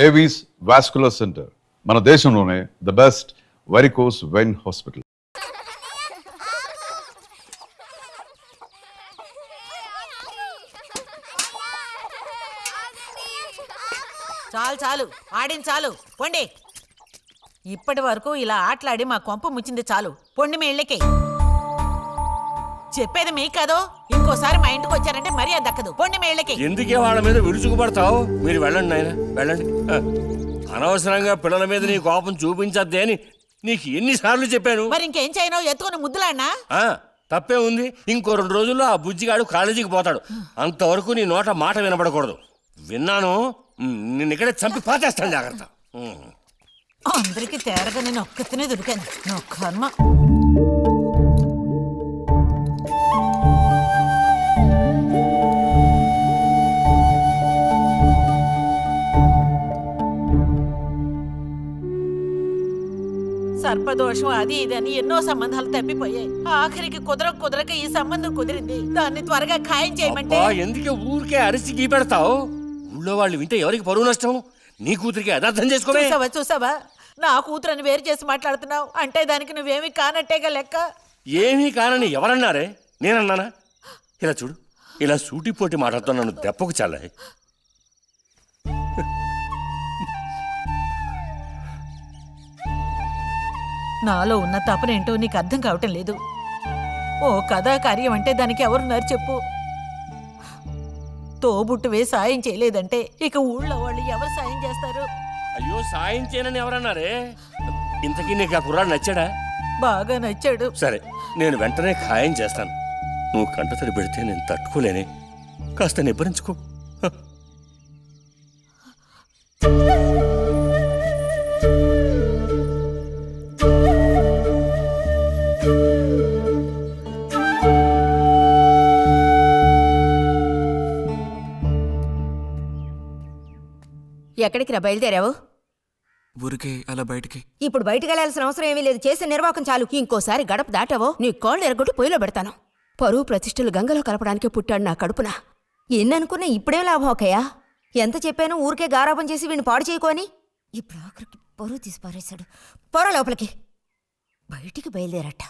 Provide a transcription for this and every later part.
Avis vascular centre మన దేశంలోనే the best varicose vein hospital. చాలు చాలు ఆడిన చాలు పొండి. ఇప్పటి వరకు ఇలా ఆటలాడి మా కొంప ముచ్చింది చాలు. పొండి మీ ఇళ్ళకి. చెప్పేది మీ కాదో, ఇంకోసారి మా ఇంటికి వచ్చారంటే మర్యాద దక్కదు. పొండి మీ ఇళ్ళకి. ఎందుకే వాళ్ళ మీద విరుచుకుపడతావు? మీరు వెళ్ళండి నాయన, వెళ్ళండి. అనవసరంగా పిల్లల మీద నీ కోపం చూపించద్దే అని నీకు ఎన్నిసార్లు చెప్పాను. మరి ఇంకేం చేయను? ఎత్తుకుని ముద్దులాడినా తప్పే ఉంది. ఇంకో 2 రోజుల్లో ఆ బుజ్జిగాడు కాలేజీకి పోతాడు. అంతవరకు నీ నోట మాట వినపడకూడదు. విన్నాను, నిన్ను ఇక్కడే చంపి పాతేస్తాను. జాగ్రత్త. అందరికి తేరగా నేను ఒక్కతినే దొరికాను. నా కర్మ. సర్పదోషం అది ఇది అని ఎన్నో సంబంధాలు తప్పిపోయాయి. ఆఖరికి కుదరక ఈ సంబంధం కుదిరింది. దాన్ని త్వరగా ఖాయం చేయమంటే ఎందుకే ఊరికే అరిసి గీపెడతావు? ఊళ్ళో వాళ్ళు వింటే ఎవరికి పరువు నష్టం? నీ కూతురికి అదర్థం చేసుకోవే. చూసావా నా కూతురని వేరు చేసి మాట్లాడుతున్నావు అంటే దానికి నువ్వేమీ కానట్టేగా లెక్క. ఏమీ కానని ఎవరన్నారే? నేనన్నానా? ఇలా చూడు, ఇలా సూటిపోటి మాటలతో నన్ను దెప్పకు చాలే. నాలో ఉన్న తపనేంటో నీకు అర్థం కావటం లేదు. ఓ కథా కార్యం అంటే దానికి ఎవరున్నారు చెప్పు? తోబుట్టువే సాయం చేయలేదంటే ఇక ఊళ్ళో వాళ్ళు ఎవరు సాయం చేస్తారు? అయ్యో, సాయం చేయనని ఎవరన్నారే? ఇంతకీ నీకు ఆ కుర్రాడు నచ్చాడా? బాగా నచ్చాడు. సరే, నేను వెంటనే ఖాయం చేస్తాను. నువ్వు కంటతడి పెడితే నేను తట్టుకోలేనే. కాస్త నిబ్బరించుకో. ఎక్కడికి రా బయలుదేరావు? ఊరికే అలా బయటికి. ఇప్పుడు బయటికి వెళ్ళాల్సిన అవసరం ఏమీ లేదు. చేసే నిర్వాకం చాలు. ఇంకోసారి గడప దాటావో నీ కాళ్ళు ఎరగొట్టి పొయ్యిలో పెడతాను. పరువు ప్రతిష్టలు గంగలో కలపడానికే పుట్టాడు నా కడుపున. ఎన్ననుకున్నా ఇప్పుడే లాభం ఒకయా? ఎంత చెప్పాను ఊరికే గారాపం చేసి వీడిని పాడు చేయకోని. ఇప్పుడు ఆఖరికి పరువు తీసి పారేశాడు. పొర లోపలికి. బయటికి బయలుదేరట.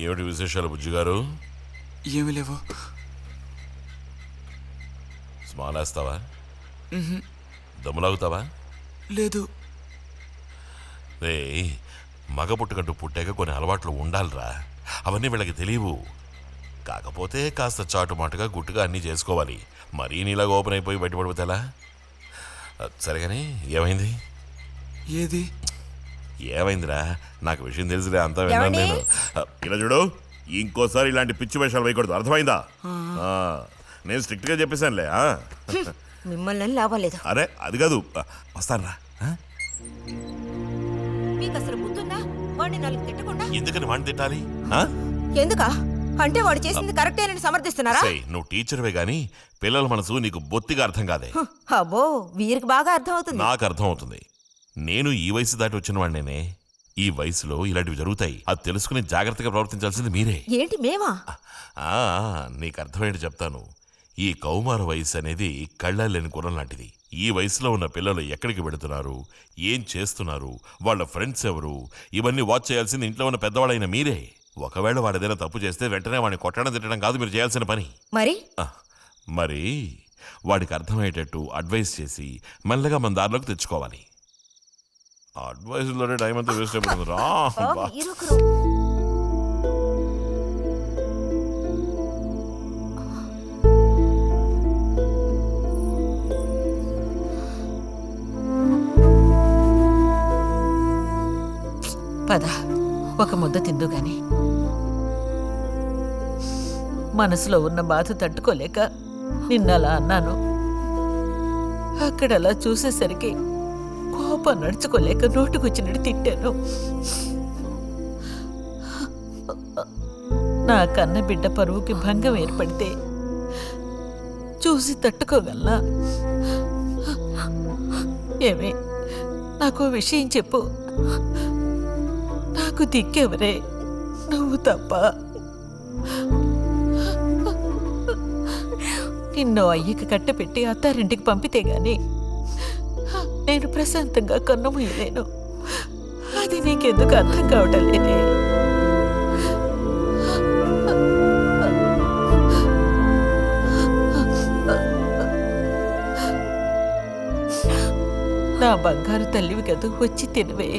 ఏమిటి విశేషాలు బుజ్జిగారు? ఏమీ లేవు. స్మాలేస్తావా? దమ్ములాగుతావా? లేదు. రే, మగ పుట్టుకంటూ పుట్టాక కొన్ని అలవాట్లు ఉండాలిరా. అవన్నీ వీళ్ళకి తెలియవు. కాకపోతే కాస్త చాటుమాటుగా గుట్టుగా అన్నీ చేసుకోవాలి. మరీ నీలాగా ఓపెన్ అయిపోయి బయటపడిపోతే ఎలా? సరేగాని ఏమైంది? ఏది ఏమైందిరా? నాకు విషయం తెలిసిలే, అంతా విన్నాను నేను. ఇలా చూడు, ఇంకోసారి ఇలాంటి పిచ్చి వేషాలు వేయకూడదు, అర్థమైందా? నేను స్ట్రిక్ట్ గా చెప్పేశానులే. మిమ్మల్ని లాభం లేదు. అరే అది కాదు, వస్తానురా. మీకు అసలు బుద్ధుందా? వాడిని 4 తిట్టకుండా ఎందుకని వాడిని తిట్టాలి? ఎందుకా? అంటే వాడు చేసింది కరెక్టేనని సమర్థిస్తున్నారా? నువ్వు టీచర్వే గాని పిల్లల మనసు నీకు బొత్తిగా అర్థం కాదే. అబ్బో, వీరికి బాగా అర్థం అవుతుంది. నాకు అర్థం అవుతుంది. నేను ఈ వయసు దాటి వచ్చిన వాడినేనే. ఈ వయసులో ఇలాంటివి జరుగుతాయి. అది తెలుసుకుని జాగ్రత్తగా ప్రవర్తించాల్సింది మీరే. ఏంటి మేమా? నీకు అర్థమయ్యేది చెప్తాను. ఈ కౌమార వయసు అనేది కళ్ళలేని కుర్రం లాంటిది. ఈ వయసులో ఉన్న పిల్లలు ఎక్కడికి వెళుతున్నారు, ఏం చేస్తున్నారు, వాళ్ళ ఫ్రెండ్స్ ఎవరు, ఇవన్నీ వాచ్ చేయాల్సింది ఇంట్లో ఉన్న పెద్దవాళ్ళైన మీరే. ఒకవేళ వాడేదైనా తప్పు చేస్తే వెంటనే వాడిని కొట్టడం తిట్టడం కాదు మీరు చేయాల్సిన పని. మరి వాడికి అర్థమయ్యేటట్టు అడ్వైస్ చేసి మెల్లగా మన దారిలోకి తెచ్చుకోవాలి. అడ్వైస్లోనే టైం అంతా వేస్ట్ అయిపోతుంది రా. పద ఒక ముద్ద తిందు గాని. మనసులో ఉన్న బాధ తట్టుకోలేక నిన్నలా అన్నాను. అక్కడలా చూసేసరికి కోపం నడుచుకోలేక నోటుకొచ్చినట్టు తిట్టాను. నా కన్న బిడ్డ పరువుకి భంగం ఏర్పడితే చూసి తట్టుకోగలనా? ఏమే, నాకు విషయం చెప్పు. నాకు దిక్కెవరే? నువ్వు తప్ప. నిన్ను అయ్యకి కట్టపెట్టి అత్తారింటికి పంపితే గాని నేను ప్రశాంతంగా కన్నుమూయలేను. అది నీకెందుకు అర్థం కావటం లేదే? నా బంగారు తల్లివి కదూ, వచ్చి తినవే.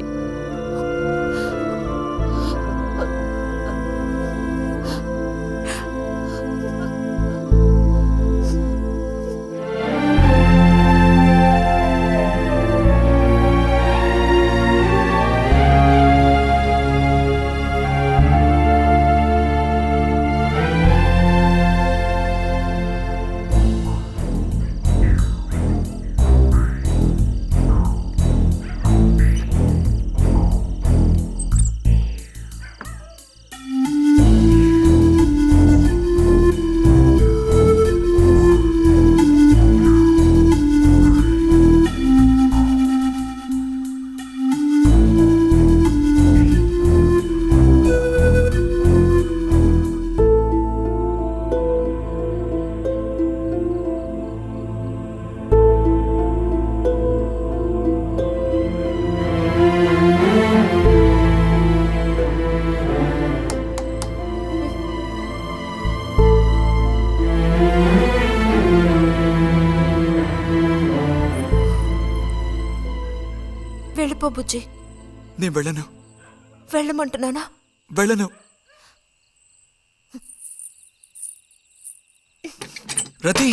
వెళ్ళిపో బుజ్జి. నేను వెళ్ళను. వెళ్ళమంటున్నానా? వెళ్ళను. రతి,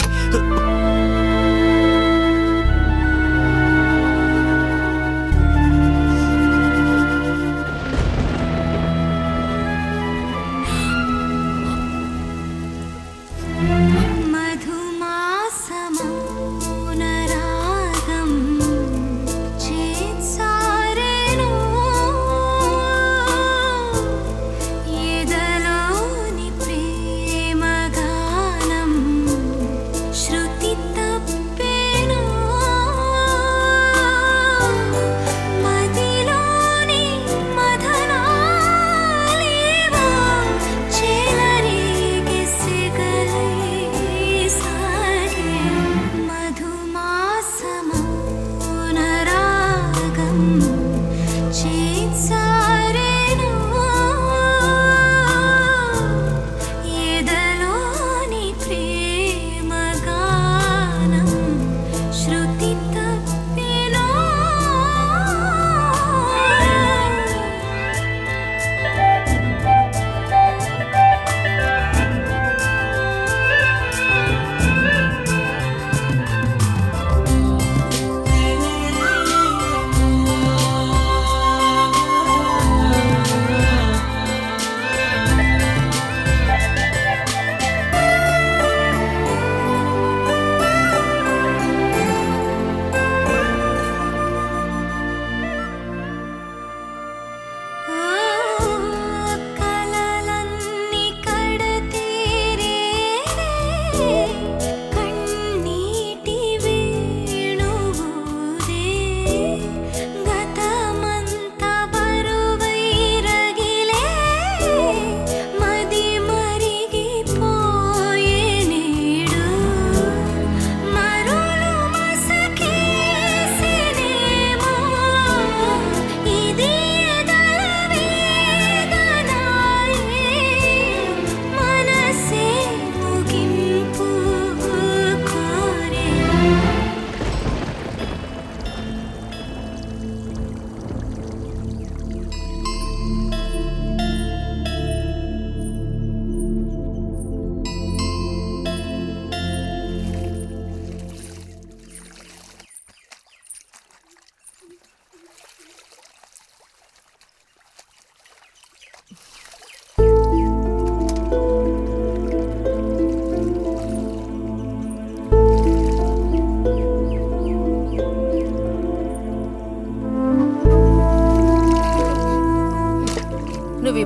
శృతి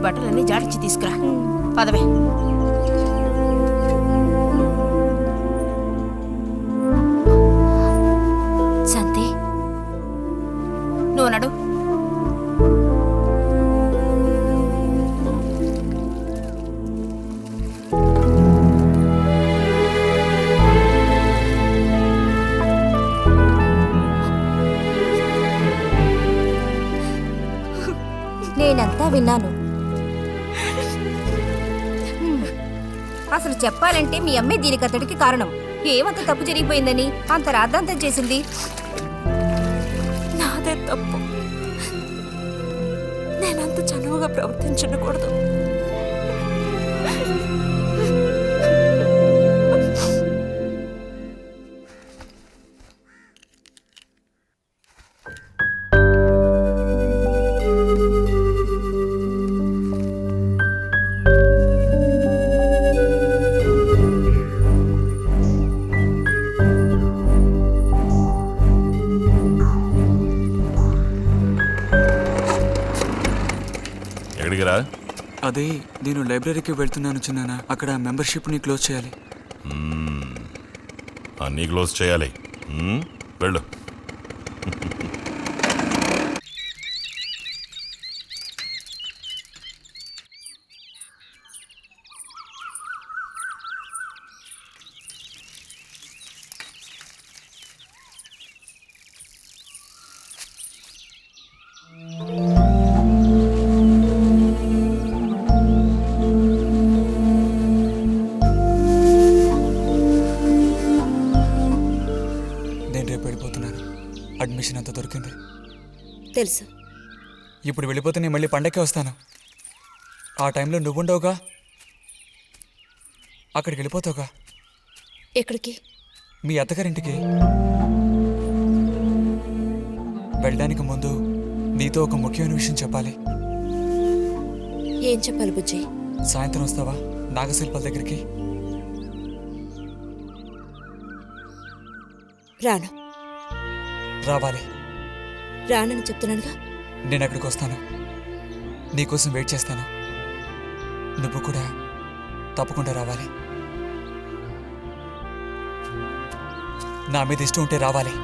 బట్టలన్నీ జాడించి తీసుకురా. పదవే. శాంతి, నువ్వు నడు. నేనంతా విన్నాను. అసలు చెప్పాలంటే మీ అమ్మే దీనికి అతడికి కారణం. ఏమంత తప్పు జరిగిపోయిందని అంత రాద్ధాంతం చేసింది? నాదే తప్పు. నేనంత చనువుగా ప్రవర్తించకూడదు. ఎక్కడికిరా? అదే నేను లైబ్రరీకి వెళ్తున్నాను చిన్నానా. అక్కడ మెంబర్షిప్ని క్లోజ్ చేయాలి. అన్నీ క్లోజ్ చేయాలి. వెళ్ళు. అడ్మిషన్ అంతా దొరికింది. తెలుసు. ఇప్పుడు వెళ్ళిపోతే నేను మళ్ళీ పండక్కే వస్తాను. ఆ టైంలో నువ్వుండవుగా, అక్కడికి వెళ్ళిపోతావుగా. ఎక్కడికి? మీ అత్తగారింటికి. వెళ్ళడానికి ముందు నీతో ఒక ముఖ్యమైన విషయం చెప్పాలి. ఏం చెప్పాలి బుజ్జి? సాయంత్రం వస్తావా నాగశిల్పాల దగ్గరికి? రాను. రావాలి. రానని చెప్తున్నానుగా. నేను అక్కడికి వస్తాను, నీకోసం వెయిట్ చేస్తాను. నువ్వు కూడా తప్పకుండా రావాలి. నా మీద ఇష్టం ఉంటే రావాలి.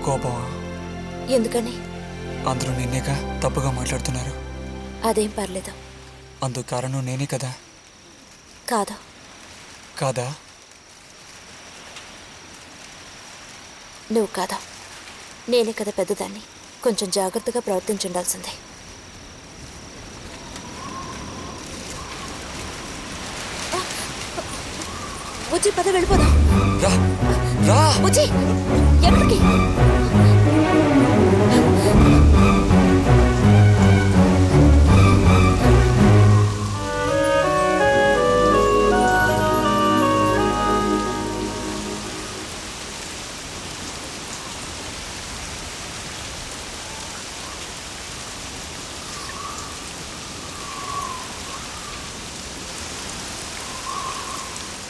కోపమా? ఎందుకని? అందరూ నిన్నేగా తప్పుగా మాట్లాడుతున్నారు. అదేం పర్లేదు. అందుకు కారణం నేనే కదా. కాదు. కాదా? నువ్వు కాదా, నేనే కదా పెద్దదాన్ని. కొంచెం జాగ్రత్తగా ప్రవర్తించుండాల్సిందే. బుజ్జి పద వెళ్ళిపోదాం. రా రా. బుజ్జి ఎక్కడికి?